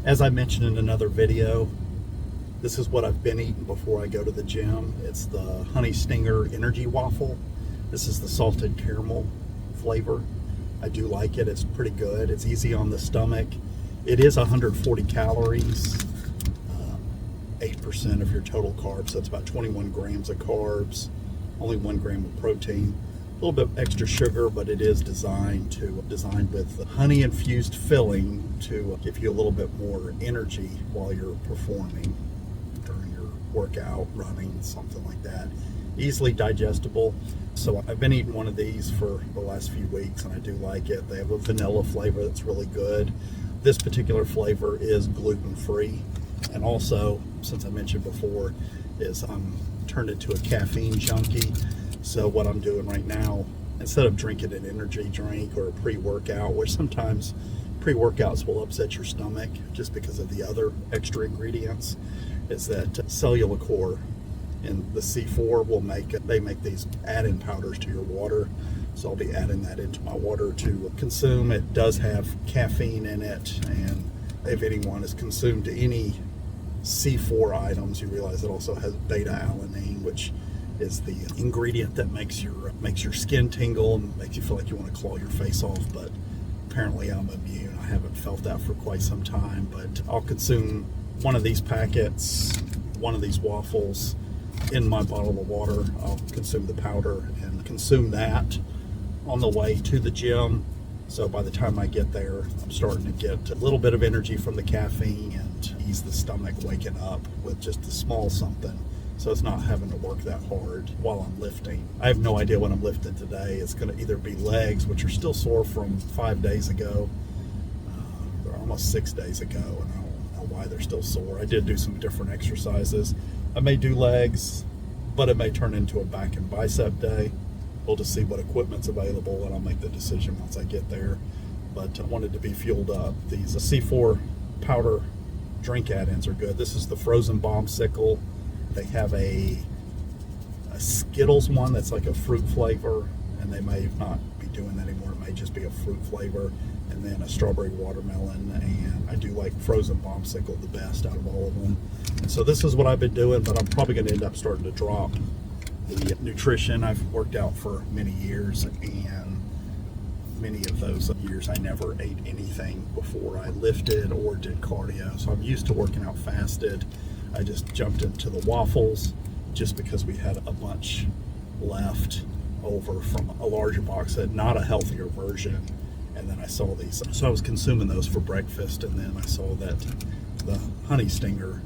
As I mentioned in another video, this is what I've been eating before I go to the gym. It's the Honey Stinger Energy Waffle. This is the salted caramel flavor. I do like it. It's pretty good. It's easy on the stomach. It is 140 calories, 8% of your total carbs. So it's about 21 grams of carbs, only 1 gram of protein. A little bit extra sugar, but it is designed with honey infused filling to give you a little bit more energy while you're performing during your workout, running, something like that. Easily digestible. So I've been eating one of these for the last few weeks and I do like it. They have a vanilla flavor that's really good. This particular flavor is gluten-free, and also, since I mentioned before, is I'm turned into a caffeine junkie. So what I'm doing right now, instead of drinking an energy drink or a pre-workout, which sometimes pre-workouts will upset your stomach just because of the other extra ingredients, is that Cellulicore and the C4 will make these add-in powders to your water. So I'll be adding that into my water to consume. It does have caffeine in it, and if anyone has consumed any C4 items, you realize it also has beta-alanine, which is the ingredient that makes your skin tingle and makes you feel like you want to claw your face off. But apparently I'm immune. I haven't felt that for quite some time, but I'll consume one of these packets, one of these waffles in my bottle of water. I'll consume the powder and consume that on the way to the gym. So by the time I get there, I'm starting to get a little bit of energy from the caffeine and ease the stomach waking up with just a small something. So it's not having to work that hard while I'm lifting. I have no idea what I'm lifting today. It's going to either be legs, which are still sore from 5 days ago, or almost 6 days ago, and I don't know why they're still sore. I did do some different exercises. I may do legs, but it may turn into a back and bicep day. We'll just see what equipment's available, and I'll make the decision once I get there. But I wanted to be fueled up. These C4 powder drink add-ins are good. This is the Frozen Bombsicle. They have a Skittles one that's like a fruit flavor, and they may not be doing that anymore. It may just be a fruit flavor, and then a strawberry watermelon. And I do like Frozen Bombsicle the best out of all of them. And so this is what I've been doing, but I'm probably going to end up starting to drop the nutrition. I've worked out for many years, and many of those years I never ate anything before I lifted or did cardio. So I'm used to working out fasted. I just jumped into the waffles just because we had a bunch left over from a larger box, not a healthier version. And then I saw these, so I was consuming those for breakfast, and then I saw that the Honey Stinger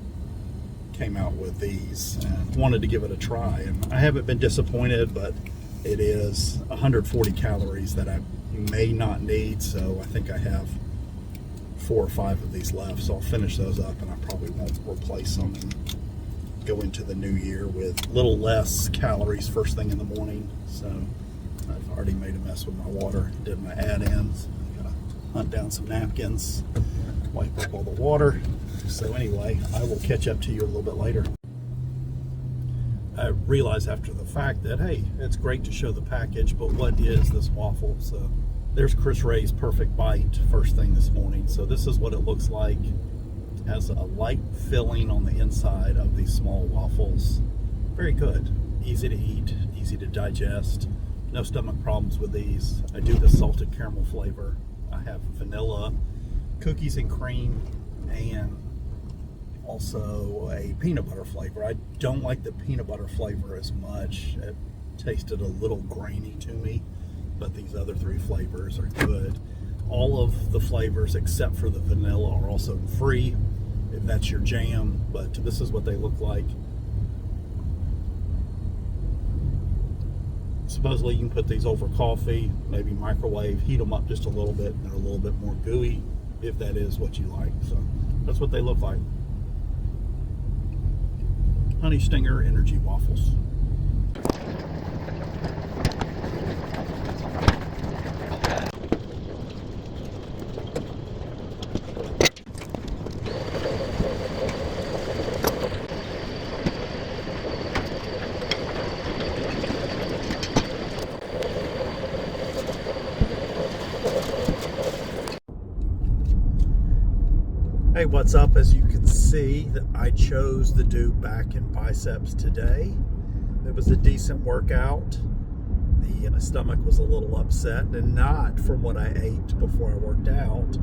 came out with these and wanted to give it a try. And I haven't been disappointed, but it is 140 calories that I may not need, so I think I have 4 or 5 of these left, so I'll finish those up, and I probably won't replace them and go into the new year with a little less calories first thing in the morning. So I've already made a mess with my water, did my add-ins. I gotta hunt down some napkins, wipe up all the water. So anyway, I will catch up to you a little bit later. I realized after the fact that, hey, it's great to show the package, but what is this waffle? So there's Chris Ray's Perfect Bite first thing this morning. So this is what it looks like. It has a light filling on the inside of these small waffles. Very good. Easy to eat, easy to digest. No stomach problems with these. I do the salted caramel flavor. I have vanilla, cookies and cream, and also a peanut butter flavor. I don't like the peanut butter flavor as much. It tasted a little grainy to me, but these other 3 flavors are good. All of the flavors except for the vanilla are also free, if that's your jam, but this is what they look like. Supposedly you can put these over coffee, maybe microwave, heat them up just a little bit, and they're a little bit more gooey, if that is what you like. So that's what they look like. Honey Stinger Energy Waffles. Hey, what's up? As you can see, that I chose to do back and biceps today. It was a decent workout. My stomach was a little upset, and not from what I ate before I worked out,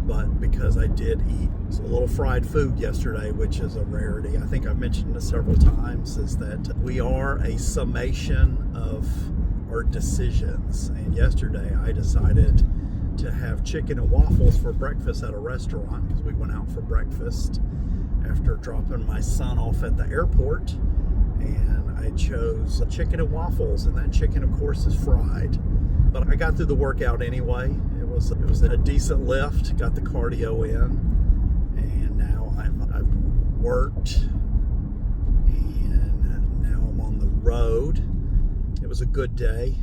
but because I did eat a little fried food yesterday, which is a rarity. I think I've mentioned this several times, is that we are a summation of our decisions. And yesterday I decided to have chicken and waffles for breakfast at a restaurant because we went out for breakfast after dropping my son off at the airport, and I chose chicken and waffles, and that chicken of course is fried, but I got through the workout anyway. It was a decent lift, got the cardio in, and now I've worked, and now I'm on the road. It was a good day.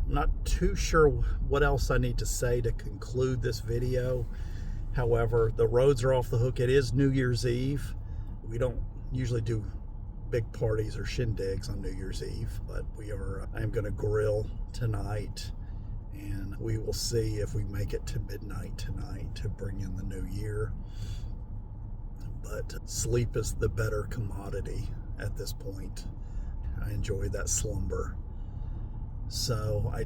I'm not too sure what else I need to say to conclude this video. However, the roads are off the hook. It is New Year's Eve. We don't usually do big parties or shindigs on New Year's Eve, but I am going to grill tonight, and we will see if we make it to midnight tonight to bring in the new year. But sleep is the better commodity at this point. I enjoy that slumber. So I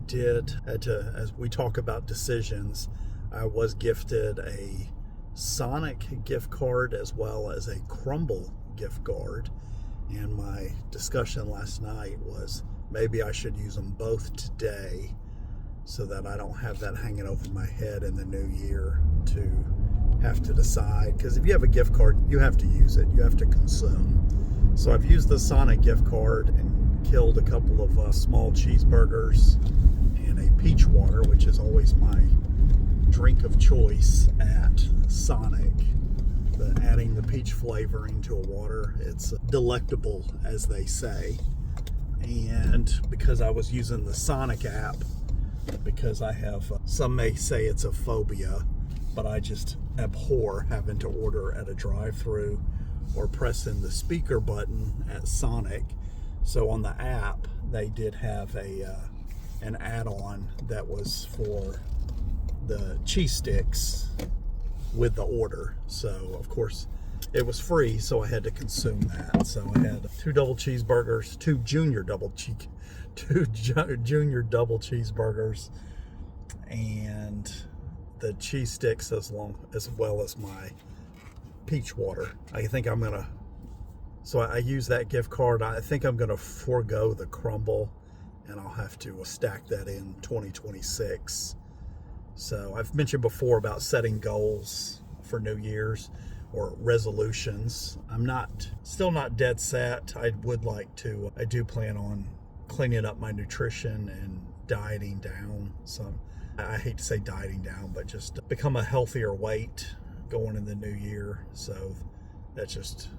as we talk about decisions, I was gifted a Sonic gift card as well as a Crumble gift card. And my discussion last night was maybe I should use them both today so that I don't have that hanging over my head in the new year to have to decide. Because if you have a gift card, you have to use it. You have to consume. So I've used the Sonic gift card and killed a couple of small cheeseburgers and a peach water, which is always my drink of choice at Sonic. Adding the peach flavoring to a water, it's delectable, as they say. And because I was using the Sonic app, because I have, some may say it's a phobia, but I just abhor having to order at a drive-thru or pressing the speaker button at Sonic. So on the app, they did have an add-on that was for the cheese sticks with the order. So of course it was free, so I had to consume that. So I had two junior double cheeseburgers, and the cheese sticks as well as my peach water. So I use that gift card. I think I'm gonna forego the Crumble, and I'll have to stack that in 2026. So I've mentioned before about setting goals for New Year's or resolutions. I'm still not dead set. I do plan on cleaning up my nutrition and dieting down some. I hate to say dieting down, but just become a healthier weight going in the new year. So that's just,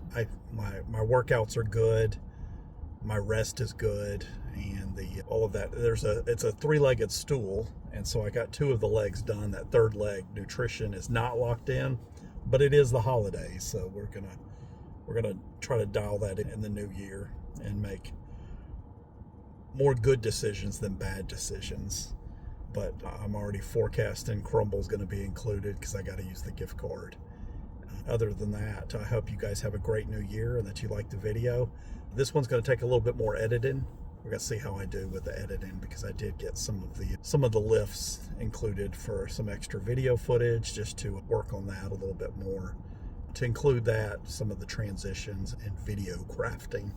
my workouts are good. My rest is good, and all of that. It's a three-legged stool, and so I got two of the legs done. That third leg, nutrition, is not locked in, but it is the holidays, so we're gonna try to dial that in the new year and make more good decisions than bad decisions. But I'm already forecasting Crumble's going to be included because I got to use the gift card. Other than that, I hope you guys have a great new year and that you like the video. This one's going to take a little bit more editing. We're going to see how I do with the editing, because I did get some of the lifts included for some extra video footage, just to work on that a little bit more, to include that, some of the transitions and video crafting.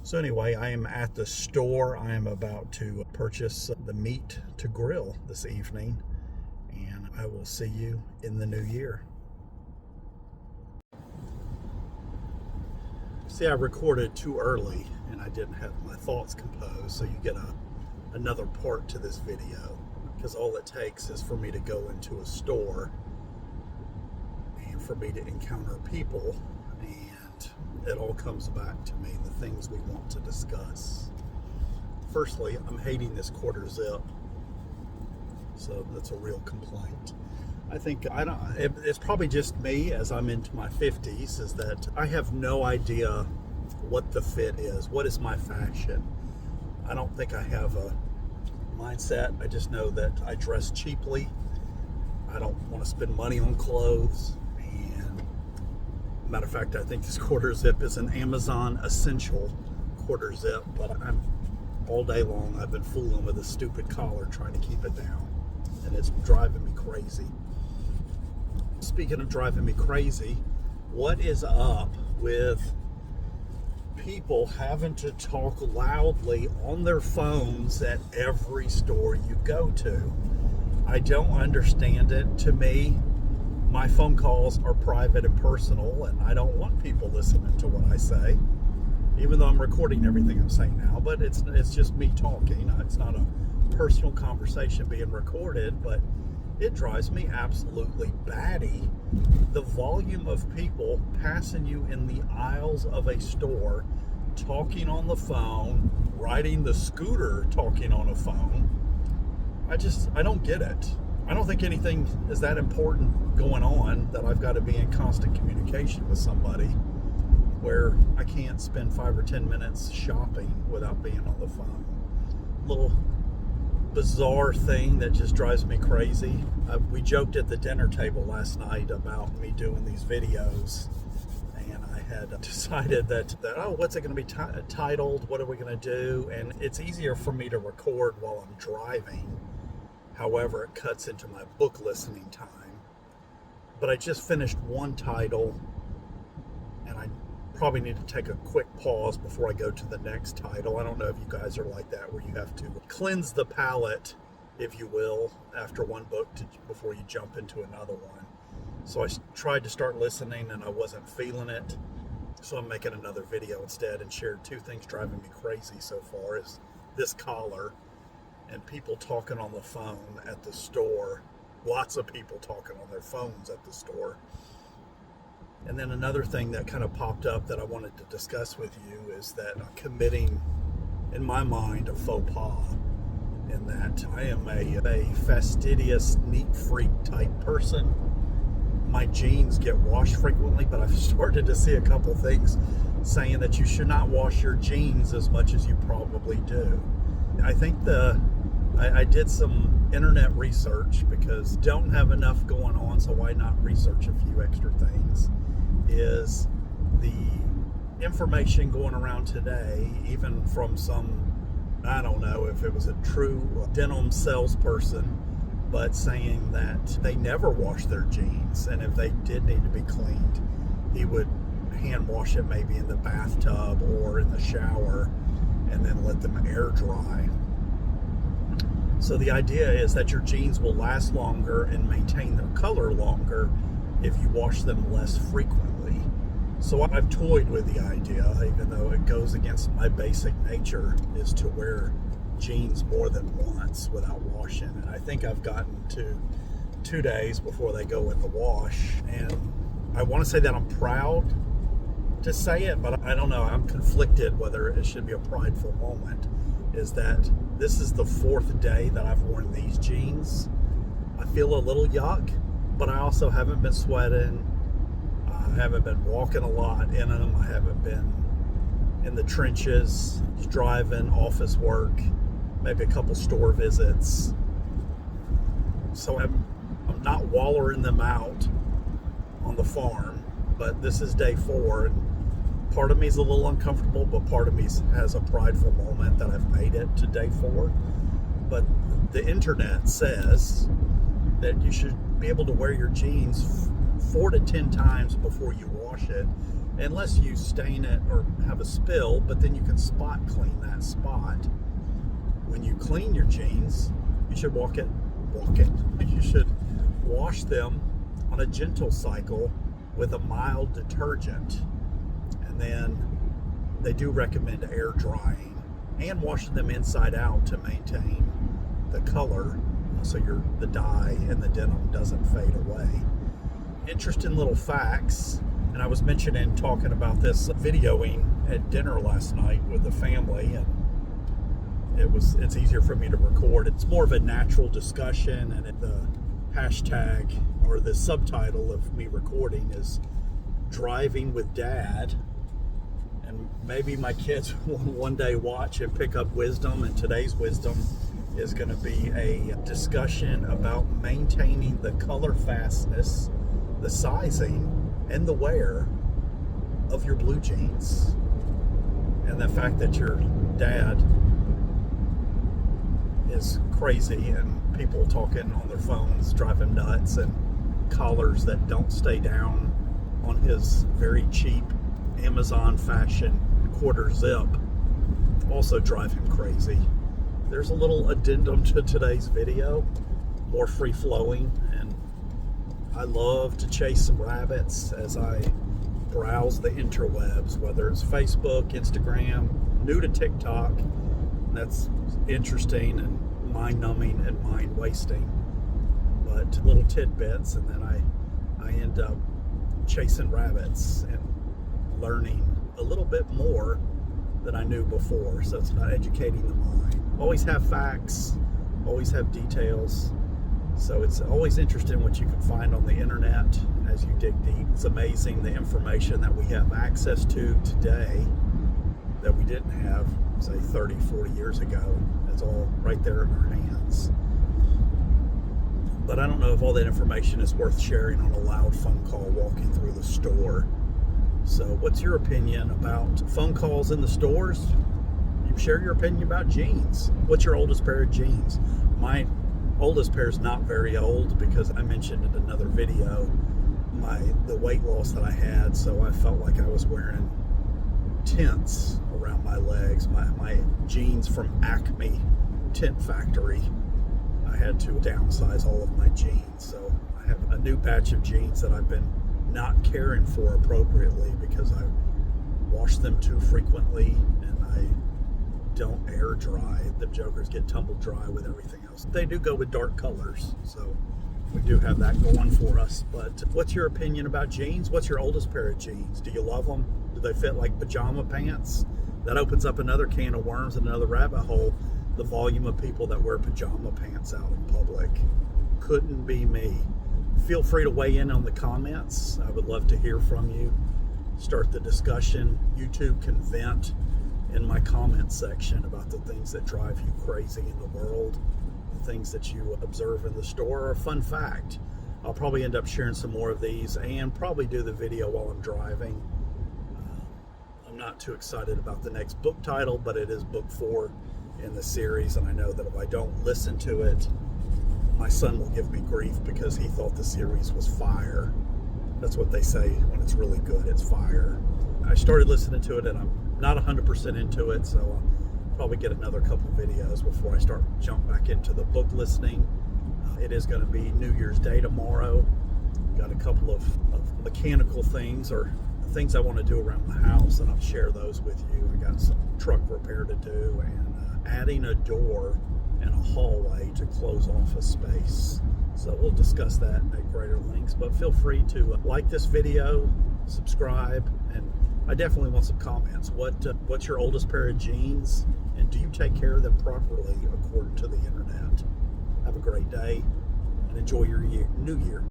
So anyway, I am at the store. I am about to purchase the meat to grill this evening, and I will see you in the new year. See, I recorded too early and I didn't have my thoughts composed, so you get another part to this video, because all it takes is for me to go into a store and for me to encounter people, and it all comes back to me, the things we want to discuss. Firstly, I'm hating this quarter zip, so that's a real complaint. It's probably just me, as I'm into my 50s, is that I have no idea what the fit is. What is my fashion? I don't think I have a mindset. I just know that I dress cheaply. I don't want to spend money on clothes, Matter of fact, I think this quarter zip is an Amazon essential quarter zip, but all day long I've been fooling with a stupid collar trying to keep it down, and it's driving me crazy. Speaking of driving me crazy, what is up with people having to talk loudly on their phones at every store you go to? I don't understand it. To me, my phone calls are private and personal, and I don't want people listening to what I say, even though I'm recording everything I'm saying now. But it's just me talking. It's not a personal conversation being recorded, but it drives me absolutely batty. The volume of people passing you in the aisles of a store, talking on the phone, riding the scooter, talking on a phone. I don't get it. I don't think anything is that important going on that I've got to be in constant communication with somebody where I can't spend 5 or 10 minutes shopping without being on the phone. Little bizarre thing that just drives me crazy. We joked at the dinner table last night about me doing these videos, and I had decided that what's it going to be titled? What are we going to do? And it's easier for me to record while I'm driving. However, it cuts into my book listening time. But I just finished one title, and I probably need to take a quick pause before I go to the next title. I don't know if you guys are like that, where you have to cleanse the palate, if you will, after one book before you jump into another one. So I tried to start listening, and I wasn't feeling it. So I'm making another video instead, and shared 2 things driving me crazy so far is this collar and people talking on the phone at the store. Lots of people talking on their phones at the store. And then another thing that kind of popped up that I wanted to discuss with you is that I'm committing, in my mind, a faux pas, in that I am a fastidious, neat freak type person. My jeans get washed frequently, but I've started to see a couple things saying that you should not wash your jeans as much as you probably do. I think I did some internet research, because don't have enough going on, so why not research a few extra things, is the information going around today, even from some, I don't know if it was a true denim salesperson, but saying that they never wash their jeans, and if they did need to be cleaned, he would hand wash it maybe in the bathtub or in the shower and then let them air dry. So the idea is that your jeans will last longer and maintain their color longer if you wash them less frequently. So I've toyed with the idea, even though it goes against my basic nature, is to wear jeans more than once without washing. And I think I've gotten to 2 days before they go in the wash. And I want to say that I'm proud to say it, but I don't know. I'm conflicted whether it should be a prideful moment. Is that this is the 4th day that I've worn these jeans. I feel a little yuck, but I also haven't been sweating. I haven't been walking a lot in them. I haven't been in the trenches, driving, office work, maybe a couple store visits. So I'm not wallering them out on the farm, but this is day 4, and part of me is a little uncomfortable, but part of me has a prideful moment that I've made it to day 4. But the internet says that you should be able to wear your jeans 4 to 10 times before you wash it, unless you stain it or have a spill, but then you can spot clean that spot. When you clean your jeans, you should you should wash them on a gentle cycle with a mild detergent. And then they do recommend air drying and washing them inside out to maintain the color, so the dye in the denim doesn't fade away. Interesting little facts, and I was talking about this videoing at dinner last night with the family, and it's easier for me to record. It's more of a natural discussion, and the hashtag or the subtitle of me recording is Driving with Dad. And maybe my kids will one day watch and pick up wisdom, and today's wisdom is going to be a discussion about maintaining the color fastness, the sizing, and the wear of your blue jeans. And the fact that your dad is crazy and people talking on their phones drive him nuts, and collars that don't stay down on his very cheap Amazon fashion quarter zip also drive him crazy. There's a little addendum to today's video, more free flowing, and I love to chase some rabbits as I browse the interwebs, whether it's Facebook, Instagram, new to TikTok. That's interesting and mind-numbing and mind-wasting, but little tidbits, and then I end up chasing rabbits and learning a little bit more than I knew before. So it's about educating the mind. Always have facts, always have details. So it's always interesting what you can find on the internet as you dig deep. It's amazing the information that we have access to today that we didn't have, say, 30, 40 years ago. It's all right there in our hands. But I don't know if all that information is worth sharing on a loud phone call walking through the store. So what's your opinion about phone calls in the stores? You share your opinion about jeans. What's your oldest pair of jeans? My oldest pair is not very old because I mentioned in another video the weight loss that I had, so I felt like I was wearing tents around my legs. My jeans from Acme Tent Factory, I had to downsize all of my jeans. So I have a new batch of jeans that I've been not caring for appropriately because I wash them too frequently and I don't air dry. The jokers get tumbled dry with everything else. They do go with dark colors, so we do have that going for us. But what's your opinion about jeans? What's your oldest pair of jeans? Do you love them? Do they fit like pajama pants? That opens up another can of worms and another rabbit hole. The volume of people that wear pajama pants out in public. Couldn't be me. Feel free to weigh in on the comments. I would love to hear from you. Start the discussion. YouTube can vent in my comment section about the things that drive you crazy in the world, the things that you observe in the store, or a fun fact. I'll probably end up sharing some more of these and probably do the video while I'm driving. I'm not too excited about the next book title, but it is book 4 in the series, and I know that if I don't listen to it, my son will give me grief because he thought the series was fire. That's what they say when it's really good, it's fire. I started listening to it and I'm not 100% into it, so I'll probably get another couple videos before I jump back into the book listening. It is going to be New Year's Day tomorrow. Got a couple of mechanical things or things I want to do around the house, and I'll share those with you. I got some truck repair to do and adding a door and a hallway to close off a space. So we'll discuss that at greater lengths, but feel free to like this video, subscribe, and I definitely want some comments. What's your oldest pair of jeans, and do you take care of them properly according to the internet? Have a great day and enjoy your new year.